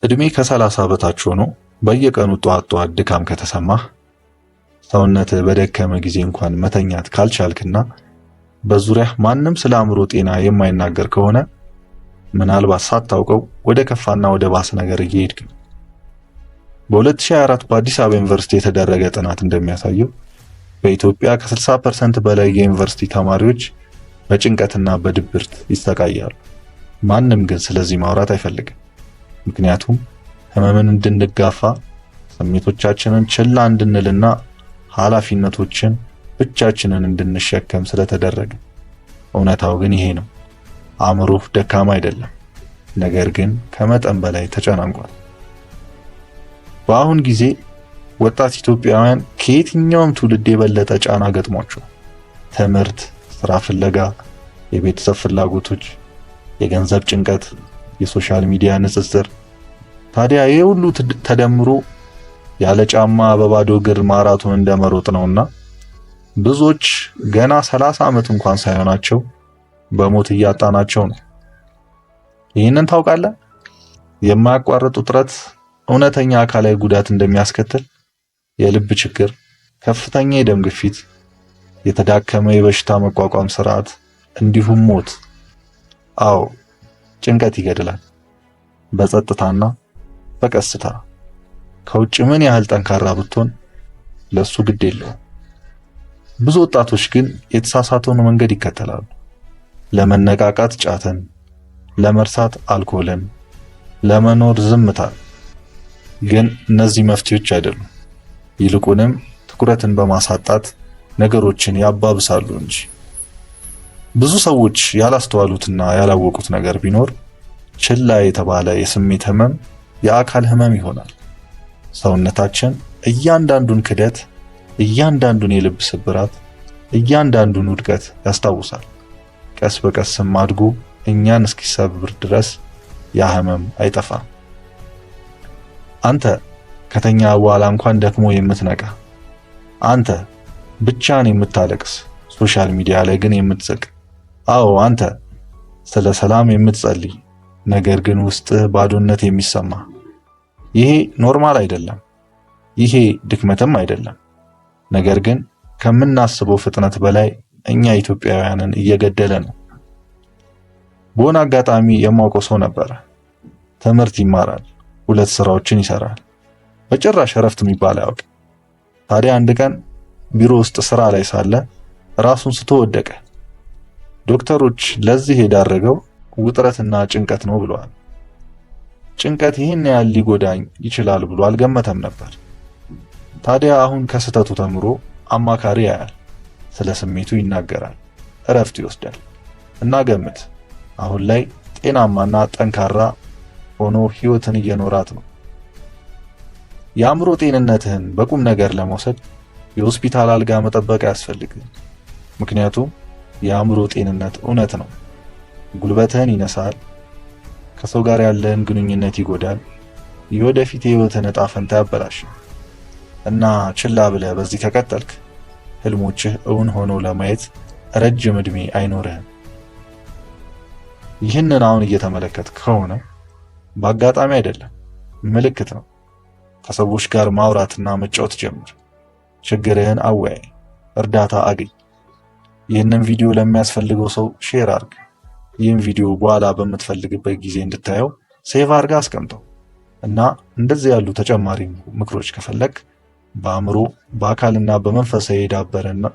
እድሜ ከ30 በታች ሆኖ በየቀኑ ጧት ድካም ከተሰማህ፣ ሰውነት በደከመ ጊዜ እንኳን መተኛት ካልቻልክና በዙሪያህ ማንም ስለ አእምሮ ጤና የማይናገር ከሆነ ምናልባት ሳታውቀው ወደ ከፋና ወደ ባሰ ነገር እየሄድክ ነው። በ2024 በአዲስ አበባ ዩኒቨርሲቲ የተደረገ ጥናት እንደሚያሳየው በኢትዮጵያ ከ60% በላይ የዩኒቨርሲቲ ተማሪዎች በጭንቀትና በድብርት ይሰቃያሉ። ማንም ግን ስለዚህ ማውራት አይፈልግም። ምክንያቱም ህመምን እንድንጋፋ፣ ስሜቶቻችንን ችላ እንድንልና ኃላፊነቶችን ብቻችንን እንድንሸከም ስለተደረገ። እውነታው ግን ይሄ ነው። አእምሮህ ደካማ አይደለም፣ ነገር ግን ከመጠን በላይ ተጨናንቋል። በአሁን ጊዜ ወጣት ኢትዮጵያውያን ከየትኛውም ትውልድ የበለጠ ጫና ገጥሟቸው ትምህርት፣ ስራ ፍለጋ፣ የቤተሰብ ፍላጎቶች፣ የገንዘብ ጭንቀት፣ የሶሻል ሚዲያ ንጽጽር። ታዲያ ይሄ ሁሉ ተደምሮ ያለ ጫማ በባዶ እግር ማራቶን እንደመሮጥ ነውና ብዙዎች ገና 30 ዓመት እንኳን ሳይሆናቸው በሞት እያጣናቸው ነው። ይህንን ታውቃለህ? የማያቋርጥ ውጥረት እውነተኛ አካላዊ ጉዳት እንደሚያስከትል፣ የልብ ችግር፣ ከፍተኛ የደም ግፊት፣ የተዳከመ የበሽታ መቋቋም ስርዓት እንዲሁም ሞት። አዎ፣ ጭንቀት ይገድላል። በጸጥታና በቀስታ። ከውጭ ምን ያህል ጠንካራ ብትሆን ለሱ ግድ የለውም። ብዙ ወጣቶች ግን የተሳሳተውን መንገድ ይከተላሉ። ለመነቃቃት ጫትን፣ ለመርሳት አልኮልን፣ ለመኖር ዝምታን። ግን እነዚህ መፍትሄዎች አይደሉም። ይልቁንም ትኩረትን በማሳጣት ነገሮችን ያባብሳሉ እንጂ። ብዙ ሰዎች ያላስተዋሉትና ያላወቁት ነገር ቢኖር ችላ የተባለ የስሜት ህመም የአካል ህመም ይሆናል። ሰውነታችን እያንዳንዱን ክደት፣ እያንዳንዱን የልብ ስብራት፣ እያንዳንዱን ውድቀት ያስታውሳል። ቀስ በቀስም አድጎ እኛን እስኪሰብር ድረስ ያ ህመም አይጠፋም። አንተ ከተኛ በኋላ እንኳን ደክሞ የምትነቃ፣ አንተ ብቻን የምታለቅስ፣ ሶሻል ሚዲያ ላይ ግን የምትስቅ፣ አዎ አንተ ስለ ሰላም የምትጸልይ ነገር ግን ውስጥህ ባዶነት የሚሰማ። ይሄ ኖርማል አይደለም። ይሄ ድክመትም አይደለም። ነገር ግን ከምናስበው ፍጥነት በላይ እኛ ኢትዮጵያውያንን እየገደለ ነው። በሆነ አጋጣሚ የማውቀው ሰው ነበረ። ትምህርት ይማራል፣ 2 ስራዎችን ይሰራል፣ በጭራሽ እረፍት የሚባል አያውቅ። ታዲያ አንድ ቀን ቢሮ ውስጥ ስራ ላይ ሳለ ራሱን ስቶ ወደቀ። ዶክተሮች ለዚህ የዳረገው ውጥረትና ጭንቀት ነው ብለዋል። ጭንቀት ይህን ያህል ሊጎዳኝ ይችላል ብሎ አልገመተም ነበር። ታዲያ አሁን ከስተቱ ተምሮ አማካሪ ያያል፣ ስለ ስሜቱ ይናገራል፣ እረፍት ይወስዳል እና ገምት፣ አሁን ላይ ጤናማና ጠንካራ ሆኖ ህይወትን እየኖራት ነው። የአእምሮ ጤንነትህን በቁም ነገር ለመውሰድ የሆስፒታል አልጋ መጠበቅ አያስፈልግም። ምክንያቱም የአእምሮ ጤንነት እውነት ነው። ጉልበትህን ይነሳል፣ ከሰው ጋር ያለህን ግንኙነት ይጎዳል፣ የወደፊት የህይወትን ዕጣ ፈንታ ያበላሻል። እና ችላ ብለህ በዚህ ከቀጠልክ ህልሞችህ እውን ሆነው ለማየት ረጅም ዕድሜ አይኖርህም። ይህንን አሁን እየተመለከትክ ከሆነ በአጋጣሚ አይደለም፣ ምልክት ነው። ከሰዎች ጋር ማውራትና መጫወት ጀምር። ችግርህን አወያይ፣ እርዳታ አግኝ። ይህንን ቪዲዮ ለሚያስፈልገው ሰው ሼር አድርግ። ይህን ቪዲዮ በኋላ በምትፈልግበት ጊዜ እንድታየው ሴቭ አድርጋ አስቀምጠው እና እንደዚህ ያሉ ተጨማሪ ምክሮች ከፈለክ በአእምሮ በአካልና በመንፈሳዊ የዳበረና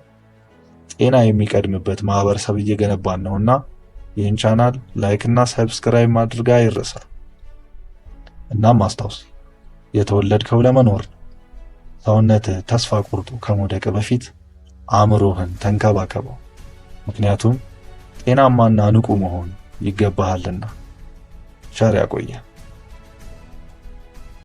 ጤና የሚቀድምበት ማህበረሰብ እየገነባን ነውና ይህን ቻናል ላይክ እና ሰብስክራይብ ማድረግ አይረሳ። እናም አስታውስ፣ የተወለድከው ለመኖር ነው። ሰውነትህ ተስፋ ቆርጦ ከመውደቅ በፊት አእምሮህን ተንከባከበው። ምክንያቱም ጤናማና ንቁ መሆን ይገባሃልና። ቸር ያቆየህ።